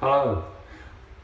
Hello.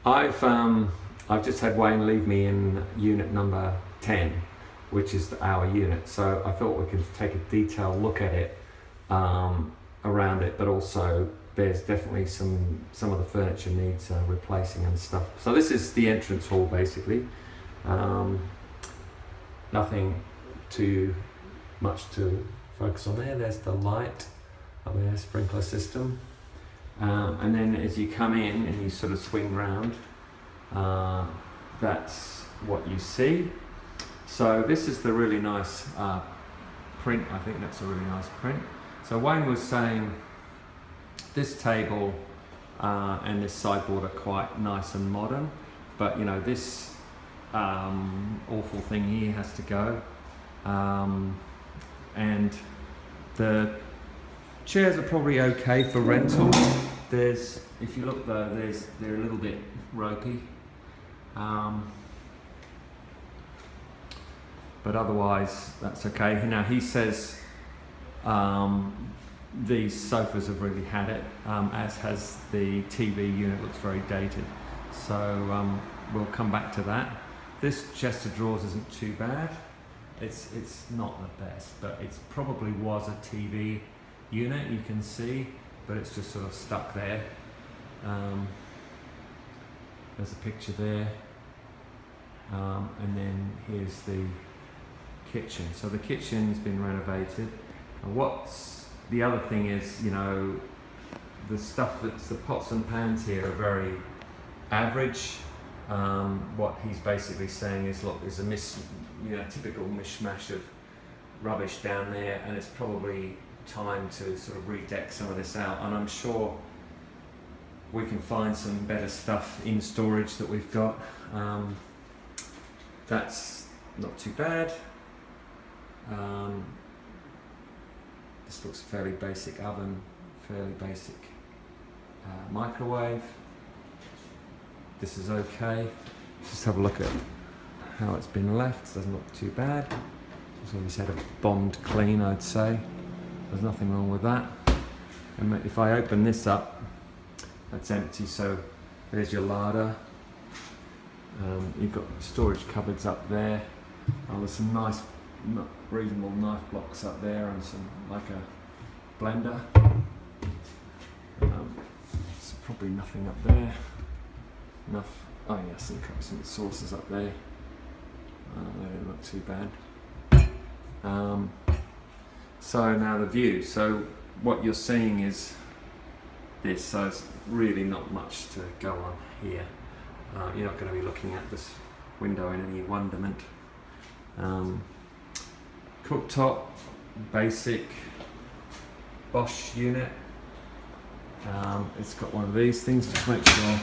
I've just had Wayne leave me in unit number 10, which is our unit. So I thought we could take a detailed look at it, around it, but also there's definitely some of the furniture needs replacing and stuff. So this is the entrance hall basically. Nothing too much to focus on there. There's the light up there, sprinkler system. And then as you come in and you sort of swing round, that's what you see. So this is the really nice print. I think that's a really nice print. So Wayne was saying this table and this sideboard are quite nice and modern, but you know, this awful thing here has to go. And the chairs are probably okay for rental. If you look though, they're a little bit ropey. But otherwise, that's okay. Now he says these sofas have really had it, as has the TV unit. Looks very dated. So we'll come back to that. This chest of drawers isn't too bad. It's not the best, but it probably was a TV unit, you can see, but it's just sort of stuck there. There's a picture there, and then here's the kitchen. So the kitchen's been renovated. And what's the other thing is, you know, the stuff that's the pots and pans here are very average. What he's basically saying is, look, there's a typical mishmash of rubbish down there, and it's probably time to sort of redeck some of this out. And I'm sure we can find some better stuff in storage that we've got. That's not too bad. This looks a fairly basic oven, fairly basic microwave. This is okay. Just have a look at how it's been left. Doesn't look too bad. It's obviously had a bombed clean, I'd say. There's nothing wrong with that. And if I open this up, that's empty, so there's your larder. You've got storage cupboards up there. There's some nice, reasonable knife blocks up there, and some, like a blender. There's probably nothing up there. Enough. Oh yeah, some cups and saucers up there. They don't look too bad. So now the view. So what you're seeing is this. So it's really not much to go on here. You're not going to be looking at this window in any wonderment. Cooktop, basic Bosch unit. It's got one of these things. Just make sure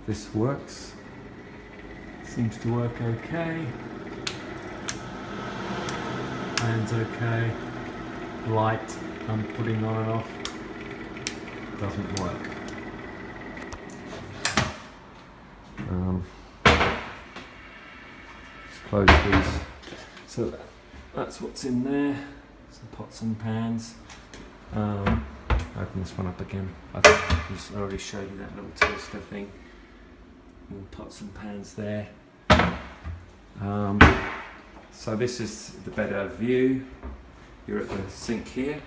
this works. Seems to work okay. Fan's okay. Light I'm putting on and off. Doesn't work. Let's close these. So that's what's in there. Some pots and pans. Open this one up again. I think I already showed you that little toaster thing. More pots and pans there. So this is the better view. You're at the sink here,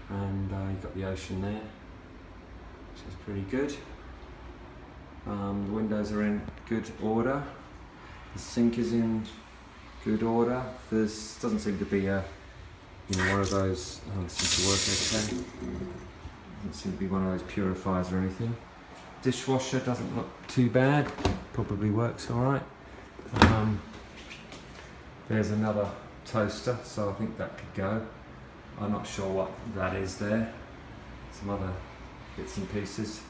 and you've got the ocean there, which is pretty good. The windows are in good order. The sink is in good order. There's doesn't seem to be a one of those. Oh, it seems to work okay. Doesn't seem to be one of those purifiers or anything. Dishwasher doesn't look too bad. Probably works all right. There's another toaster, so I think that could go. I'm not sure what that is there. Some other bits and pieces.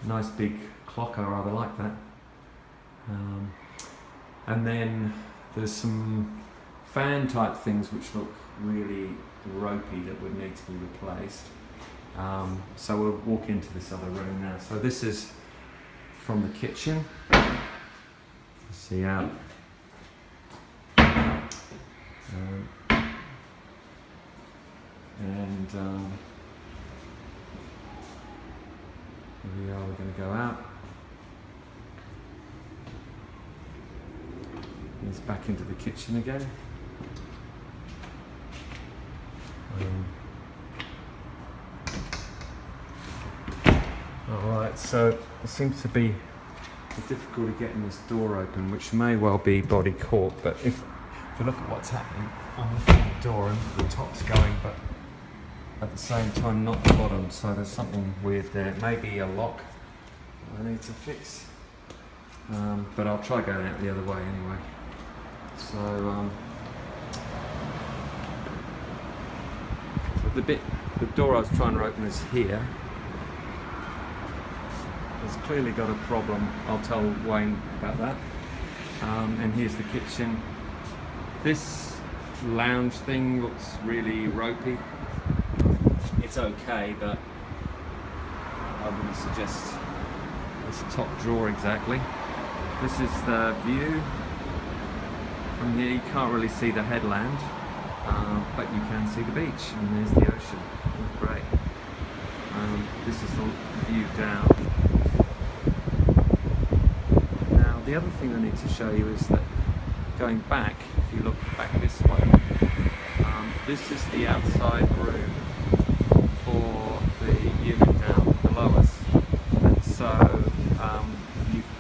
Nice big clock, I rather like that. And then there's some fan type things which look really ropey that would need to be replaced. So we'll walk into this other room now. So this is from the kitchen. See out. Here we are, we're going to go out. He's back into the kitchen again. Alright, so there seems to be a difficulty getting this door open, which may well be body cork, but if you look at what's happening, I'm lifting the door and the top's going, but at the same time not the bottom, so there's something weird there. It may be a lock I need to fix, but I'll try going out the other way anyway. So, the door I was trying to open is here. It's clearly got a problem. I'll tell Wayne about that. And here's the kitchen. This lounge thing looks really ropey. It's okay, but I wouldn't suggest this top drawer exactly. This is the view. From here you can't really see the headland, but you can see the beach, and there's the ocean. Oh, great. This is the view down. Now the other thing I need to show you is that going back, if you look back this way, this is the outside room for the unit down below us. And so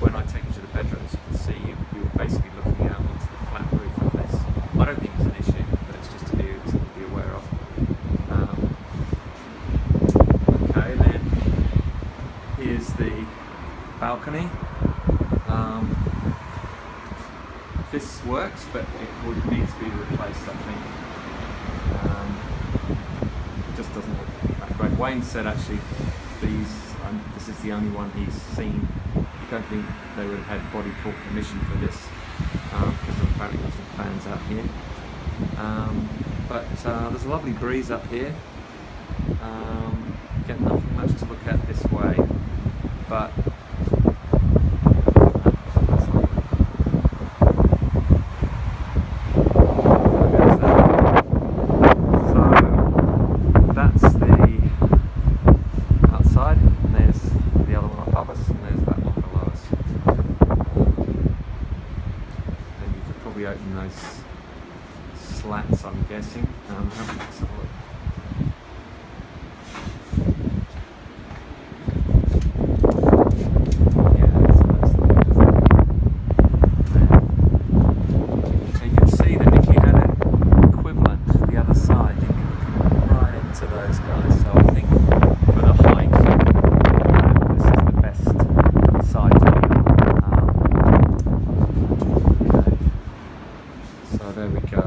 when I take you to the bedrooms, you can see you're basically looking out onto the flat roof of this. I don't think it's an issue, but it's just to be aware of. Okay, then here's the balcony. This works, but it would need to be replaced, I think. Just doesn't look that great. Wayne said actually this is the only one he's seen. I don't think they would have had body cork permission for this, because there apparently got some fans out here. But there's a lovely breeze up here. Get nothing much to look at this way, but open those slats, I'm guessing. Let's have a look. Yeah, so you can see that if you had an equivalent to the other side, you'd be looking right into those guys. So I think for the height, this is the best side to be on. So there we go.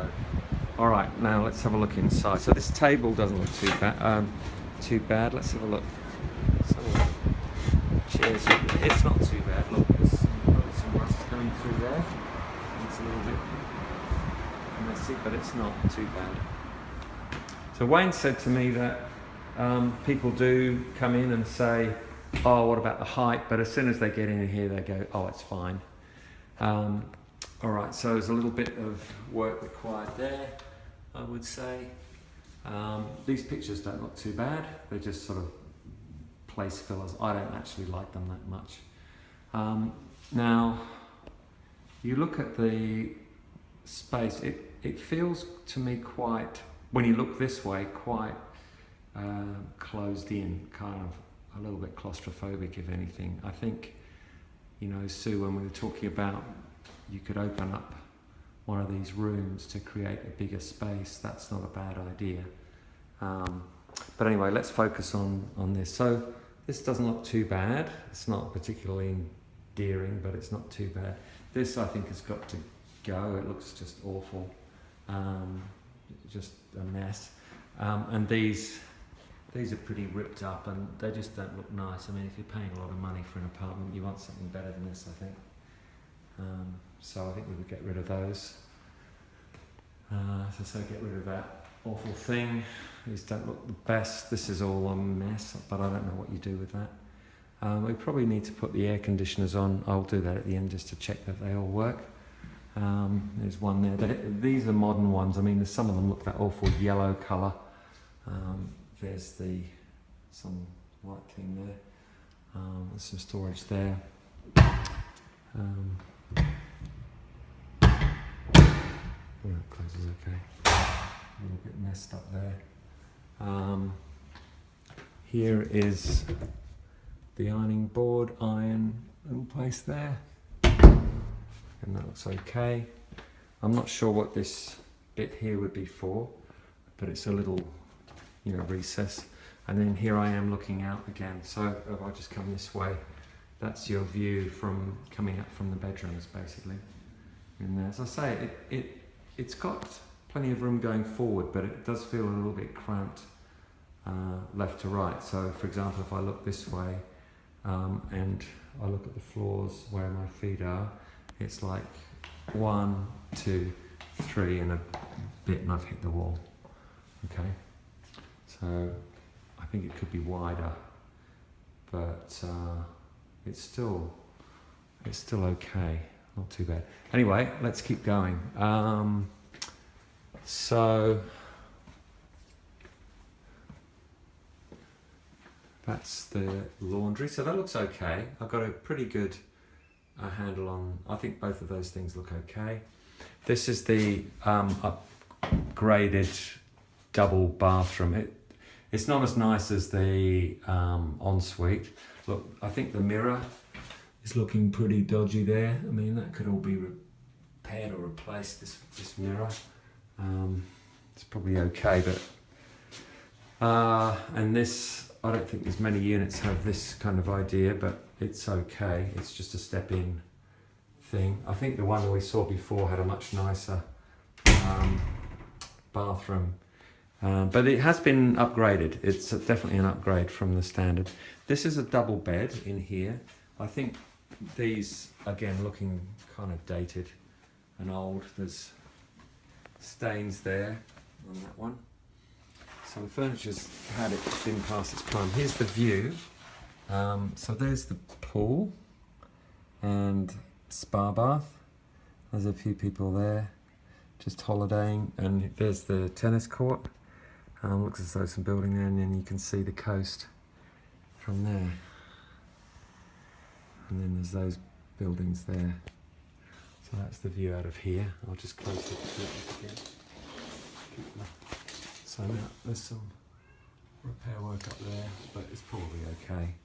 Alright, now let's have a look inside. So this table doesn't look too bad. Let's have a look. Chairs. It's not too bad. Look, there's probably some rust coming through there. It's a little bit messy, but it's not too bad. So Wayne said to me that people do come in and say, oh, what about the height? But as soon as they get in here, they go, oh, it's fine. Alright, so there's a little bit of work required there, I would say. These pictures don't look too bad. They're just sort of place fillers. I don't actually like them that much. Now, you look at the space, it feels to me quite, when you look this way, quite closed in, kind of a little bit claustrophobic, if anything. I think, you know, Sue, when we were talking about you could open up one of these rooms to create a bigger space, that's not a bad idea. But anyway, let's focus on this. So this doesn't look too bad. It's not particularly endearing, but it's not too bad. This, I think, has got to go. It looks just awful. Just a mess. And these are pretty ripped up, and they just don't look nice. I mean, if you're paying a lot of money for an apartment, you want something better than this, I think. So I think we would get rid of those. So get rid of that awful thing. These don't look the best. This is all a mess, but I don't know what you do with that. We probably need to put the air conditioners on. I'll do that at the end just to check that they all work. There's one there. These are modern ones. I mean, some of them look that awful yellow colour. There's some white thing there. there's some storage there. Oh, that closes okay. A little bit messed up there. Here is the ironing board, iron little place there, and that looks okay. I'm not sure what this bit here would be for, but it's a little, you know, recess. And then here I am looking out again. So if I just come this way, that's your view from coming up from the bedrooms, basically. And as I say, it's got plenty of room going forward, but it does feel a little bit cramped left to right. So for example, if I look this way and I look at the floors where my feet are, it's like 1, 2, 3 and a bit, and I've hit the wall. Okay, so I think it could be wider, but it's still okay, not too bad. Anyway, let's keep going. So that's the laundry. So that looks okay. I've got a pretty good handle on. I think both of those things look okay. This is the upgraded double bathroom. It's not as nice as the ensuite. Look, I think the mirror is looking pretty dodgy there. I mean, that could all be repaired or replaced, this mirror. It's probably okay, but and this, I don't think there's many units have this kind of idea, but it's okay. It's just a step-in thing. I think the one we saw before had a much nicer bathroom. But it has been upgraded. It's definitely an upgrade from the standard. This is a double bed in here. I think these, again, looking kind of dated and old. There's stains there on that one. So the furniture's been past its prime. Here's the view. So there's the pool and spa bath. There's a few people there just holidaying, and there's the tennis court. Looks as though some building there, and then you can see the coast from there. And then there's those buildings there. So that's the view out of here. I'll just close the curtains again. So now there's some repair work up there, but it's probably okay.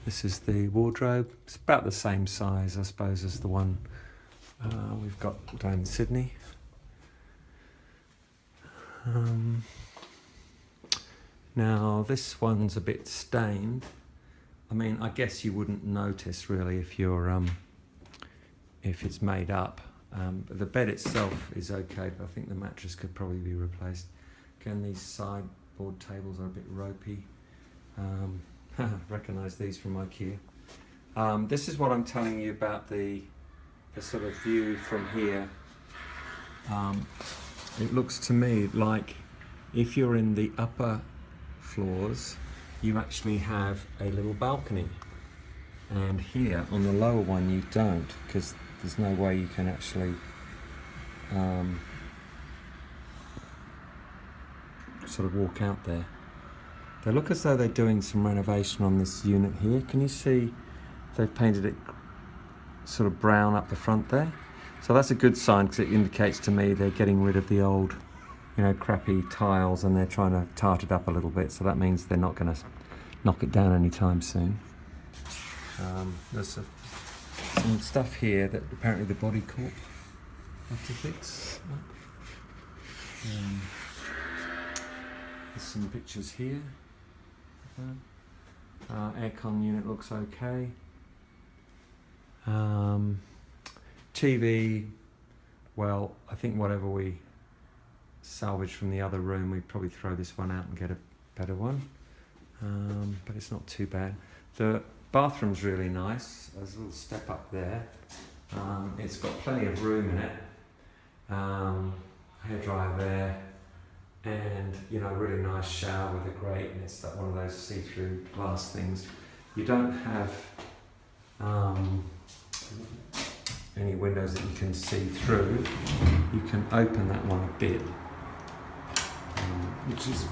This is the wardrobe. It's about the same size, I suppose, as the one we've got down in Sydney. Now this one's a bit stained. I mean, I guess you wouldn't notice really if you're if it's made up. But the bed itself is okay, but I think the mattress could probably be replaced. Again, these sideboard tables are a bit ropey. Recognise these from IKEA. This is what I'm telling you about the sort of view from here. It looks to me like if you're in the upper floors, you actually have a little balcony, and here on the lower one you don't, because there's no way you can actually sort of walk out there. They look as though they're doing some renovation on this unit here. Can you see they've painted it sort of brown up the front there? So that's a good sign, because it indicates to me they're getting rid of the old, you know, crappy tiles, and they're trying to tart it up a little bit. So that means they're not going to knock it down anytime soon. There's some stuff here that apparently the Body Corp have to fix. There's some pictures here. Aircon unit looks okay. TV, well, I think whatever we salvage from the other room, we'd probably throw this one out and get a better one. But it's not too bad. The bathroom's really nice. There's a little step up there. It's got plenty of room in it. Hairdryer there, and you know, really nice shower with a grate, and it's like one of those see-through glass things. You don't have any windows that you can see through. You can open that one a bit, which is